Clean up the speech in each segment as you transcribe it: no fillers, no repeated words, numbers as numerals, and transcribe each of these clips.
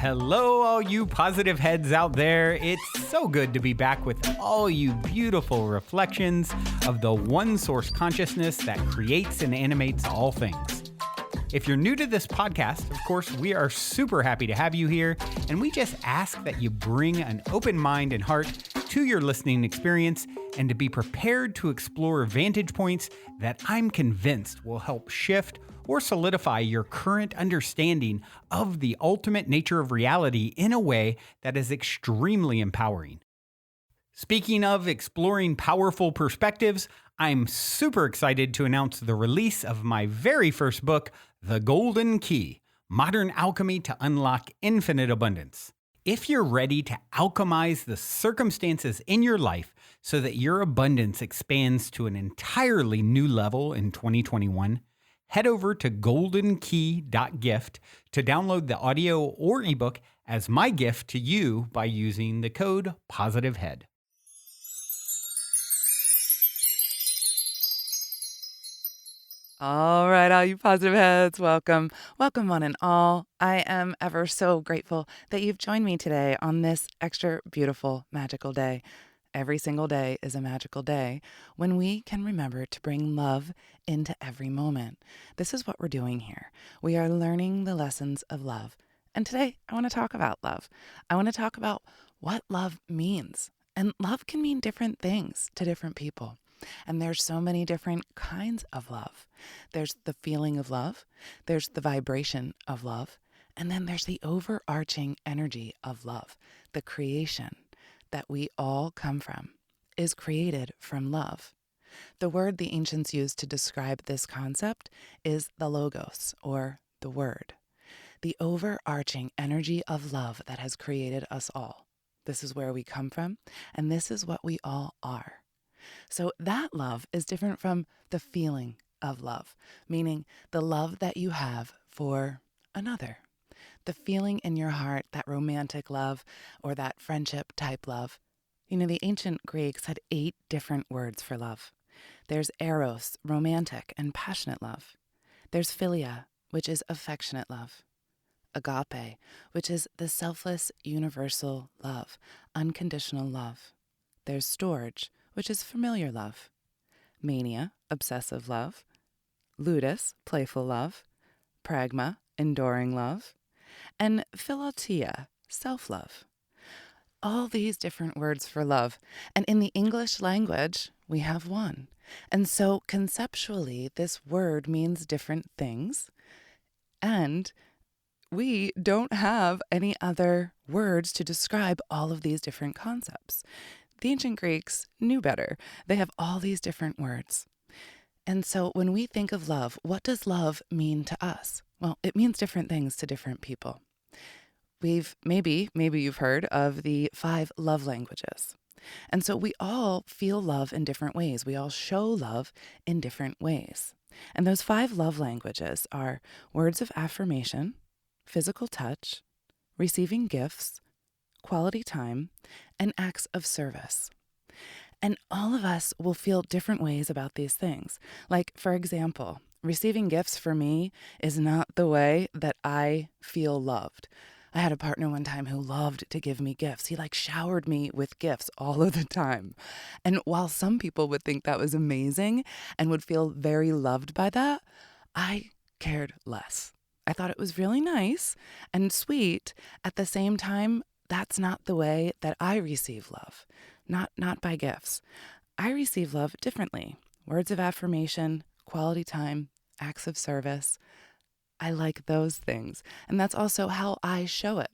Hello, all you positive heads out there. It's so good to be back with all you beautiful reflections of the one source consciousness that creates and animates all things. If you're new to this podcast, of course, we are super happy to have you here, and we just ask that you bring an open mind and heart to your listening experience and to be prepared to explore vantage points that I'm convinced will help shift or solidify your current understanding of the ultimate nature of reality in a way that is extremely empowering. Speaking of exploring powerful perspectives, I'm super excited to announce the release of my very first book, The Golden Key: Modern Alchemy to Unlock Infinite Abundance. If you're ready to alchemize the circumstances in your life so that your abundance expands to an entirely new level in 2021, head over to goldenkey.gift to download the audio or ebook as my gift to you by using the code POSITIVEHEAD. All right, all you positive heads, welcome. Welcome one and all. I am ever so grateful that you've joined me today on this extra beautiful, magical day. Every single day is a magical day when we can remember to bring love into every moment. This is what we're doing here. We are learning the lessons of love. And today I want to talk about love. I want to talk about what love means. And love can mean different things to different people. And there's so many different kinds of love. There's the feeling of love, there's the vibration of love, and then there's the overarching energy of love. The creation that we all come from is created from love. The word the ancients used to describe this concept is the logos, or the word. The overarching energy of love that has created us all. This is where we come from, and this is what we all are. So that love is different from the feeling of love, meaning the love that you have for another. The feeling in your heart, that romantic love or that friendship type love. The ancient Greeks had 8 different words for love. There's eros, romantic and passionate love. There's philia, which is affectionate love. Agape, which is the selfless, universal love, unconditional love. There's storge, which is familiar love. Mania, obsessive love. Ludus, playful love. Pragma, enduring love. And philotia, self-love. All these different words for love. And in the English language, we have one. And so conceptually, this word means different things. And we don't have any other words to describe all of these different concepts. The ancient Greeks knew better. They have all these different words. And so when we think of love, what does love mean to us? Well, it means different things to different people. Maybe you've heard of the 5 love languages. And so we all feel love in different ways. We all show love in different ways. And those 5 love languages are words of affirmation, physical touch, receiving gifts, quality time, and acts of service. And all of us will feel different ways about these things. Like, for example, receiving gifts for me is not the way that I feel loved. I had a partner one time who loved to give me gifts. He showered me with gifts all of the time. And while some people would think that was amazing and would feel very loved by that, I cared less. I thought it was really nice and sweet. At the same time, that's not the way that I receive love, not by gifts. I receive love differently. Words of affirmation, quality time, acts of service. I like those things. And that's also how I show it.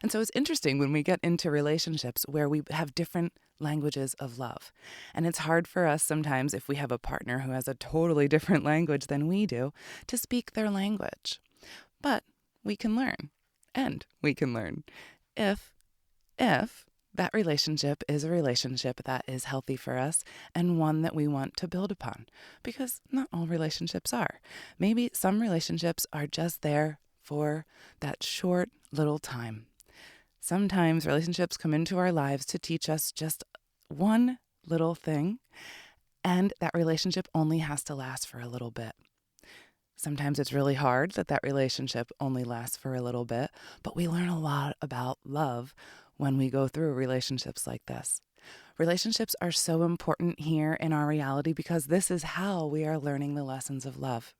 And so it's interesting when we get into relationships where we have different languages of love. And it's hard for us sometimes, if we have a partner who has a totally different language than we do, to speak their language. But we can learn. And we can learn. If that relationship is a relationship that is healthy for us and one that we want to build upon, because not all relationships are. Maybe some relationships are just there for that short little time. Sometimes relationships come into our lives to teach us just one little thing, and that relationship only has to last for a little bit. Sometimes it's really hard that relationship only lasts for a little bit, but we learn a lot about love when we go through relationships like this. Relationships are so important here in our reality because this is how we are learning the lessons of love.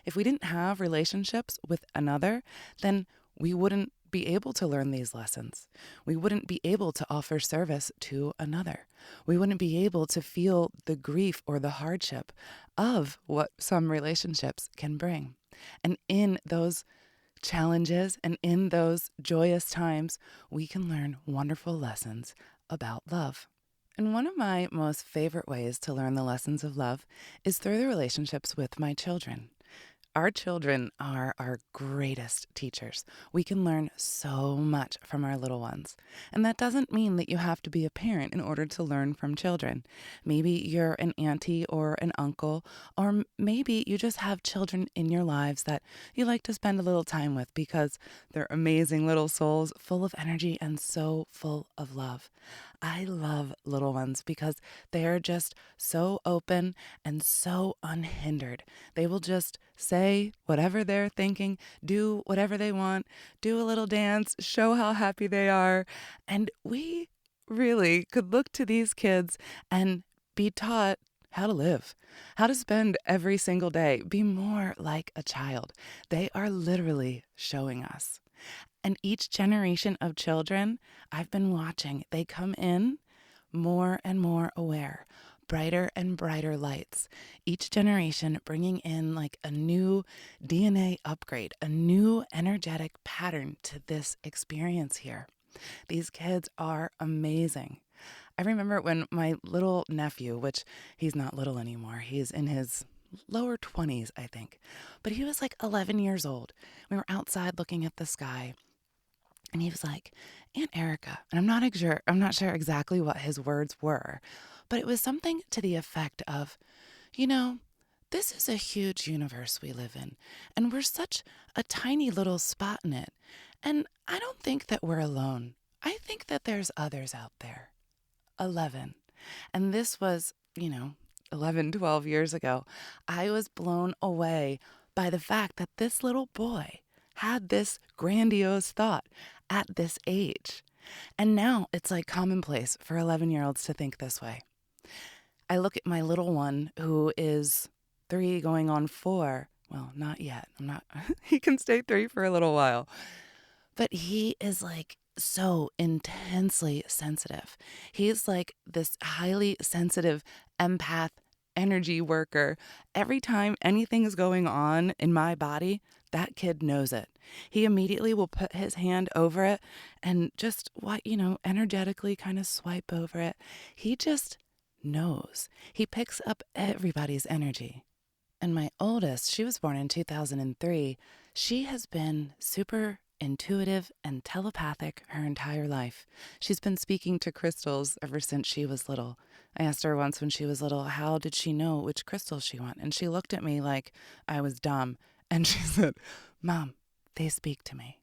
If we didn't have relationships with another, then we wouldn't be able to learn these lessons. We wouldn't be able to offer service to another. We wouldn't be able to feel the grief or the hardship of what some relationships can bring. And in those challenges and in those joyous times, we can learn wonderful lessons about love. And one of my most favorite ways to learn the lessons of love is through the relationships with my children. Our children are our greatest teachers. We can learn so much from our little ones. And that doesn't mean that you have to be a parent in order to learn from children. Maybe you're an auntie or an uncle, or maybe you just have children in your lives that you like to spend a little time with because they're amazing little souls, full of energy and so full of love. I love little ones because they're just so open and so unhindered. They will just say whatever they're thinking, do whatever they want, do a little dance, show how happy they are. And we really could look to these kids and be taught how to live, how to spend every single day, be more like a child. They are literally showing us. And each generation of children I've been watching, they come in more and more aware, brighter and brighter lights. Each generation bringing in like a new DNA upgrade, a new energetic pattern to this experience here. These kids are amazing. I remember when my little nephew, which he's not little anymore, he's in his lower 20s, I think, but he was like 11 years old. We were outside looking at the sky. And he was like, Aunt Erica, and I'm not sure exactly what his words were, but it was something to the effect of, you know, this is a huge universe we live in, and we're such a tiny little spot in it. And I don't think that we're alone. I think that there's others out there. 11. And this was, 11, 12 years ago. I was blown away by the fact that this little boy had this grandiose thought at this age. And now it's like commonplace for 11-year-olds to think this way. I look at my little one who is 3 going on 4. Well, not yet. He can stay 3 for a little while. But he is like so intensely sensitive. He's like this highly sensitive empath energy worker. Every time anything is going on in my body, that kid knows it. He immediately will put his hand over it and just energetically kind of swipe over it. He just knows. He picks up everybody's energy. And my oldest, she was born in 2003. She has been super intuitive and telepathic her entire life. She's been speaking to crystals ever since she was little. I asked her once when she was little, how did she know which crystals she wanted? And she looked at me like I was dumb. And she said, Mom, they speak to me.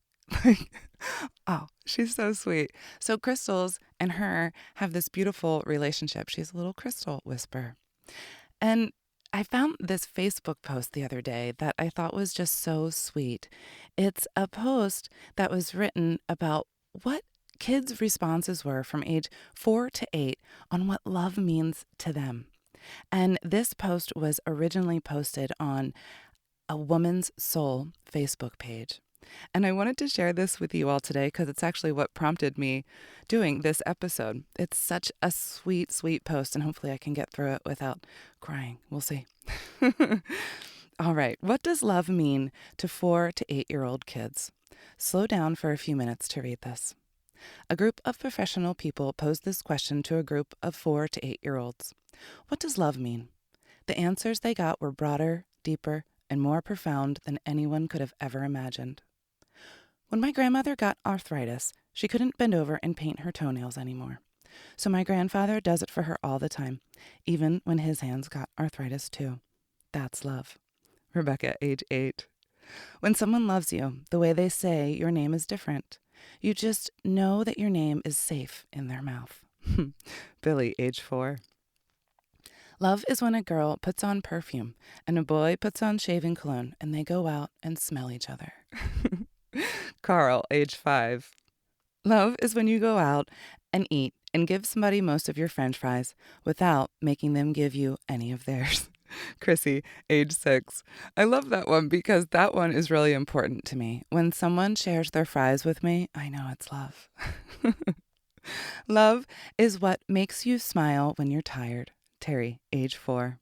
Oh, she's so sweet. So crystals and her have this beautiful relationship. She's a little crystal whisperer. And I found this Facebook post the other day that I thought was just so sweet. It's a post that was written about what kids' responses were from age 4 to 8 on what love means to them. And this post was originally posted on a Woman's Soul Facebook page. And I wanted to share this with you all today because it's actually what prompted me doing this episode. It's such a sweet, sweet post, and hopefully I can get through it without crying. We'll see. All right. What does love mean to 4 to 8-year-old kids? Slow down for a few minutes to read this. A group of professional people posed this question to a group of 4 to 8-year-olds. What does love mean? The answers they got were broader, deeper, and more profound than anyone could have ever imagined. When my grandmother got arthritis, she couldn't bend over and paint her toenails anymore. So my grandfather does it for her all the time, even when his hands got arthritis too. That's love. Rebecca, age 8. When someone loves you, the way they say your name is different. You just know that your name is safe in their mouth. Billy, age 4. Love is when a girl puts on perfume and a boy puts on shaving cologne and they go out and smell each other. Carl, age 5. Love is when you go out and eat and give somebody most of your french fries without making them give you any of theirs. Chrissy, age 6. I love that one because that one is really important to me. When someone shares their fries with me, I know it's love. Love is what makes you smile when you're tired. Terry, age 4.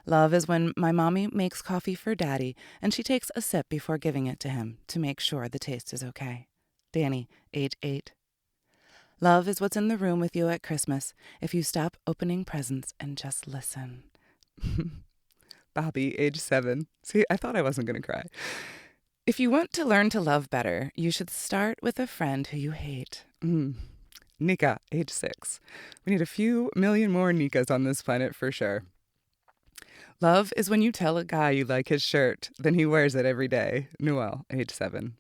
Love is when my mommy makes coffee for Daddy and she takes a sip before giving it to him to make sure the taste is okay. Danny, age 8. Love is what's in the room with you at Christmas if you stop opening presents and just listen. Bobby, age 7. See, I thought I wasn't going to cry. If you want to learn to love better, you should start with a friend who you hate. Nika, age 6. We need a few million more Nikas on this planet for sure. Love is when you tell a guy you like his shirt, then he wears it every day. Noel, age 7.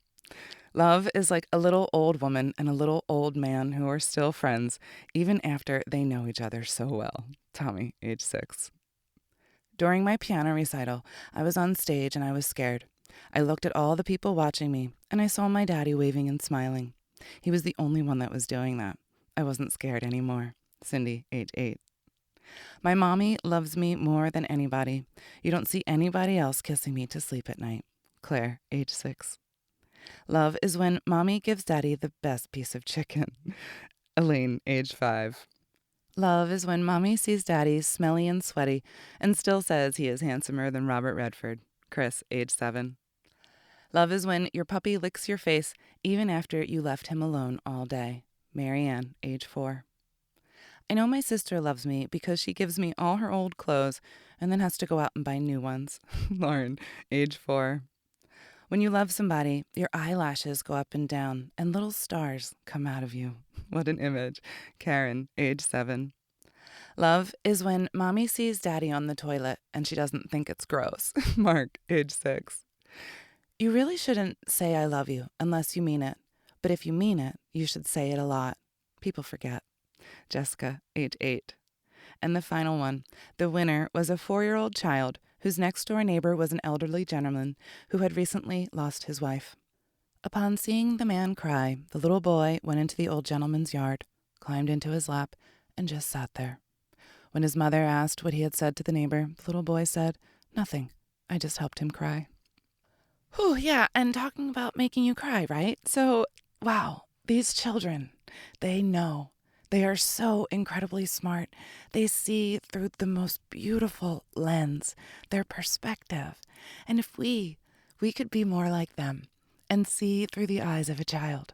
Love is like a little old woman and a little old man who are still friends, even after they know each other so well. Tommy, age 6. During my piano recital, I was on stage and I was scared. I looked at all the people watching me, and I saw my daddy waving and smiling. He was the only one that was doing that. I wasn't scared anymore. Cindy, age 8. My mommy loves me more than anybody. You don't see anybody else kissing me to sleep at night. Claire, age 6. Love is when mommy gives daddy the best piece of chicken. Elaine, age 5. Love is when mommy sees daddy smelly and sweaty and still says he is handsomer than Robert Redford. Chris, age 7. Love is when your puppy licks your face even after you left him alone all day. Marianne, age 4. I know my sister loves me because she gives me all her old clothes and then has to go out and buy new ones. Lauren, age 4. When you love somebody, your eyelashes go up and down and little stars come out of you. What an image. Karen, age 7. Love is when mommy sees daddy on the toilet and she doesn't think it's gross. Mark, age 6. You really shouldn't say I love you unless you mean it. But if you mean it, you should say it a lot. People forget. Jessica, age 8. And the final one. The winner was a 4-year-old child whose next-door neighbor was an elderly gentleman who had recently lost his wife. Upon seeing the man cry, the little boy went into the old gentleman's yard, climbed into his lap, and just sat there. When his mother asked what he had said to the neighbor, the little boy said, "Nothing. I just helped him cry." Whew, yeah, and talking about making you cry, right? So, wow, these children, they know. They are so incredibly smart. They see through the most beautiful lens, their perspective. And if we could be more like them and see through the eyes of a child.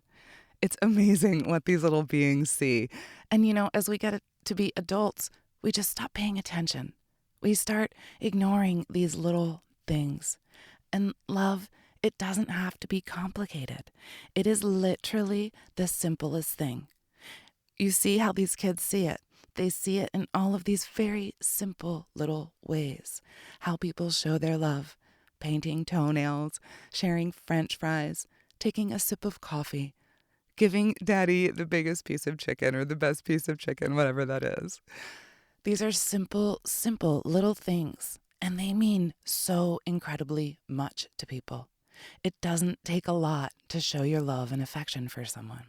It's amazing what these little beings see. And, as we get to be adults, we just stop paying attention. We start ignoring these little things. And love, it doesn't have to be complicated. It is literally the simplest thing. You see how these kids see it. They see it in all of these very simple little ways. How people show their love. Painting toenails, sharing French fries, taking a sip of coffee, giving daddy the biggest piece of chicken or the best piece of chicken, whatever that is. These are simple, simple little things, and they mean so incredibly much to people. It doesn't take a lot to show your love and affection for someone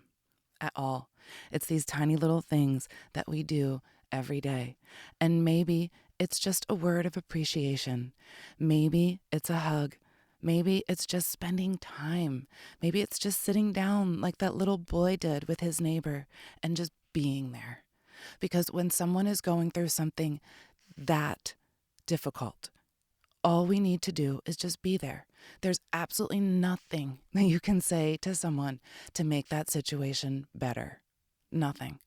at all. It's these tiny little things that we do every day. And maybe it's just a word of appreciation. Maybe it's a hug. Maybe it's just spending time. Maybe it's just sitting down like that little boy did with his neighbor and just being there. Because when someone is going through something that difficult, all we need to do is just be there. There's absolutely nothing that you can say to someone to make that situation better. Nothing.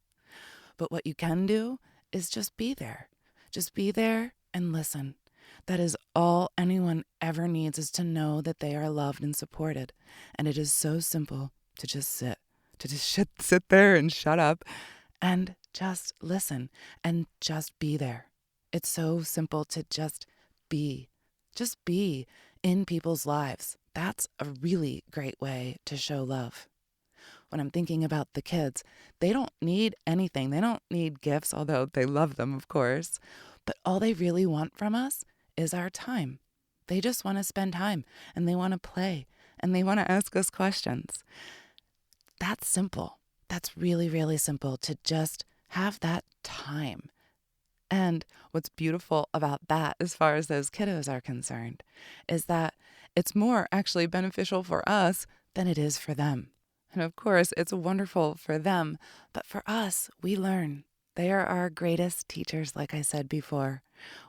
But what you can do is just be there. Just be there and listen. That is all anyone ever needs, is to know that they are loved and supported. And it is so simple to just sit there and shut up and just listen and just be there. It's so simple to just be in people's lives. That's a really great way to show love. When I'm thinking about the kids, they don't need anything. They don't need gifts, although they love them, of course. but all they really want from us is our time. They just want to spend time, and they want to play, and they want to ask us questions. That's simple. That's really, really simple, to just have that time. And what's beautiful about that, as far as those kiddos are concerned, is that it's more actually beneficial for us than it is for them. And of course, it's wonderful for them, but for us, we learn. They are our greatest teachers, like I said before.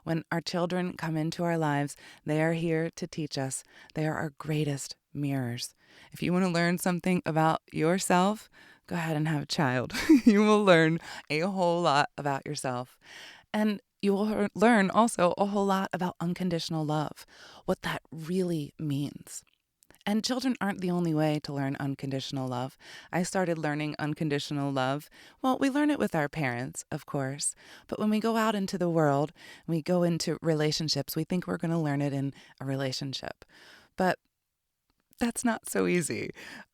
When our children come into our lives, they are here to teach us. They are our greatest mirrors. If you want to learn something about yourself, go ahead and have a child. You will learn a whole lot about yourself. And you will learn also a whole lot about unconditional love, what that really means. And children aren't the only way to learn unconditional love. I started learning unconditional love. Well, we learn it with our parents, of course. But when we go out into the world, we go into relationships, we think we're going to learn it in a relationship. But that's not so easy.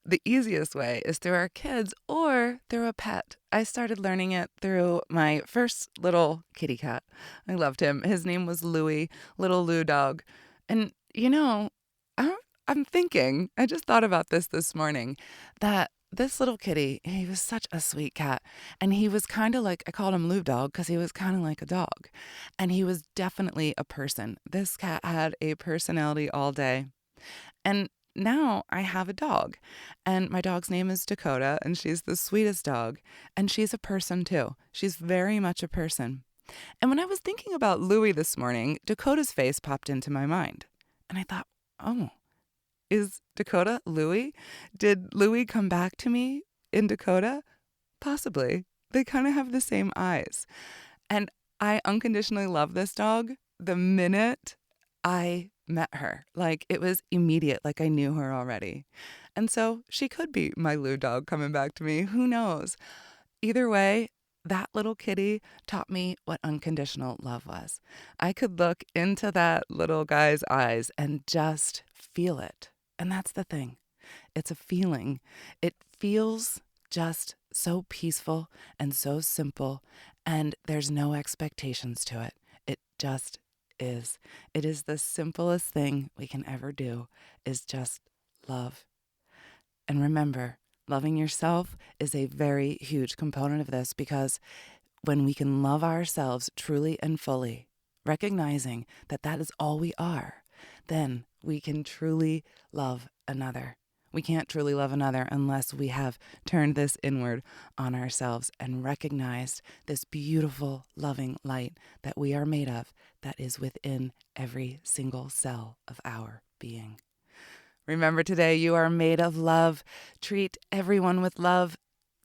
The easiest way is through our kids or through a pet. I started learning it through my first little kitty cat. I loved him. His name was Louie, little Lou dog. And, I'm thinking, I just thought about this morning, that this little kitty, he was such a sweet cat. And he was kind of like, I called him Lou Dog because he was kind of like a dog. And he was definitely a person. This cat had a personality all day. And now I have a dog. And my dog's name is Dakota. And she's the sweetest dog. And she's a person too. She's very much a person. And when I was thinking about Louie this morning, Dakota's face popped into my mind. And I thought, oh, is Dakota Louie? Did Louie come back to me in Dakota? Possibly. They kind of have the same eyes. And I unconditionally love this dog the minute I met her. Like, it was immediate, like I knew her already. And so she could be my Lou dog coming back to me. Who knows? Either way, that little kitty taught me what unconditional love was. I could look into that little guy's eyes and just feel it. And that's the thing. It's a feeling. It feels just so peaceful and so simple, and there's no expectations to it. It just is. It is the simplest thing we can ever do, is just love. And remember, loving yourself is a very huge component of this, because when we can love ourselves truly and fully, recognizing that that is all we are, then we can truly love another. We can't truly love another unless we have turned this inward on ourselves and recognized this beautiful, loving light that we are made of, that is within every single cell of our being. Remember today, you are made of love. Treat everyone with love.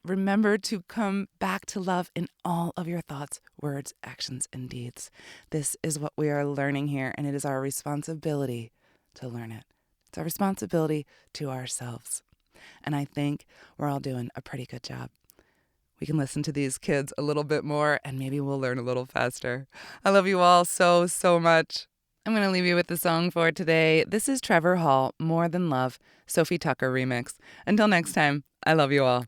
Remember to come back to love in all of your thoughts, words, actions, and deeds. This is what we are learning here, and it is our responsibility to learn it. It's our responsibility to ourselves. And I think we're all doing a pretty good job. We can listen to these kids a little bit more, and maybe we'll learn a little faster. I love you all so, so much. I'm going to leave you with the song for today. This is Trevor Hall, More Than Love, Sophie Tucker remix. Until next time, I love you all.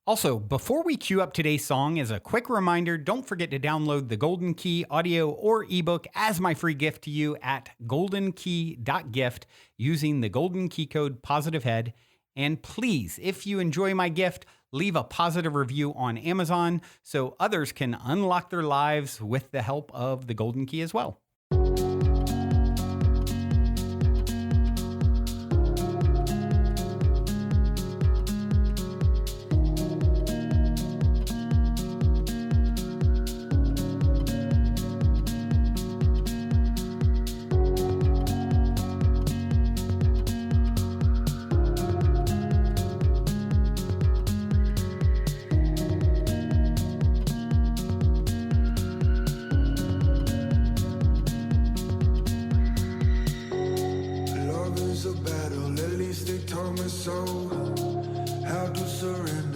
Also, before we cue up today's song, as a quick reminder, don't forget to download the Golden Key audio or ebook as my free gift to you at goldenkey.gift using the Golden Key code POSITIVEHEAD. And please, if you enjoy my gift, leave a positive review on Amazon so others can unlock their lives with the help of the Golden Key as well.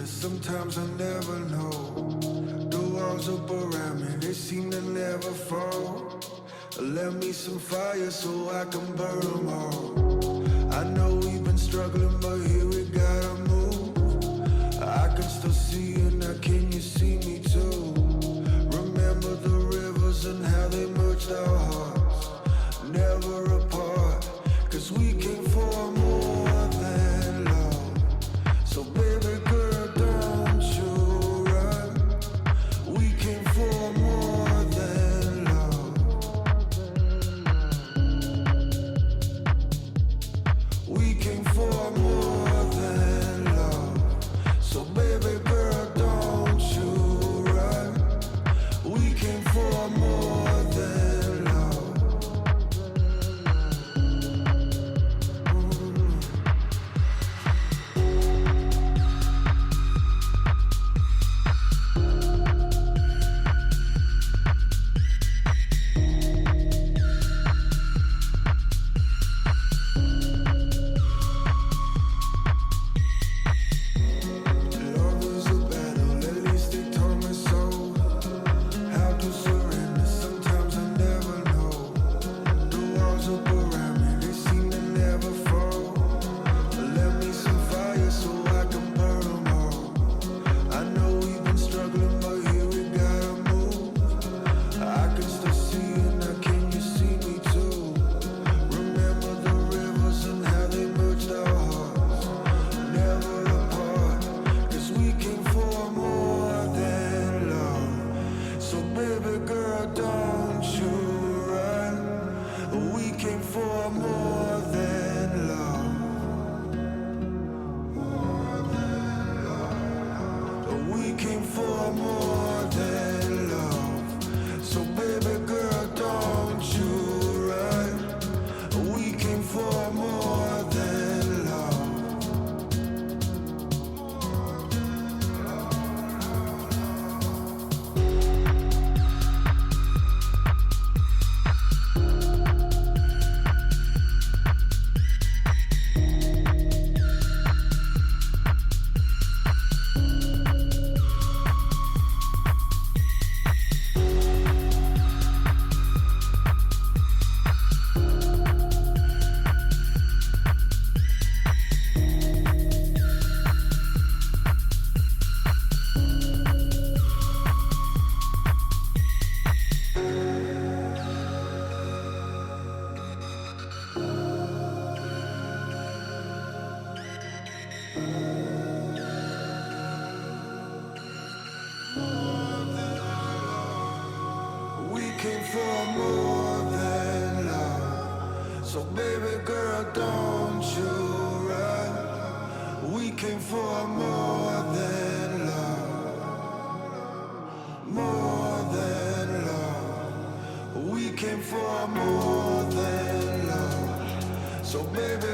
Sometimes I never know. The walls up around me, they seem to never fall. Let me some fire so I can burn them all. I know we've been struggling, but here we gotta move. I can still see you now, can you see me too? Remember the rivers rivers and how they merged our hearts, never apart, 'cause we came for more than love. So baby girl, don't you run. We came for more than love. We came for more than love. So baby girl, don't you run. We came for more than love. Love is a battle, at least they told me so. How to surrender, sometimes I never know. The walls up around me, they seem to never fall. Let me some fire so I can burn them all. I know we've been struggling, but here we gotta move. I can still see you now, can you see me too? Remember the rivers and how they merged our hearts, never apart, 'cause we came for more than love. So baby girl, don't you run. We came for more than love. We came for more than love. So baby girl, don't you run. We came for more than love. We came for more than love. So baby girl, don't you run. We came for more than love. More than love. We came for more than love. So baby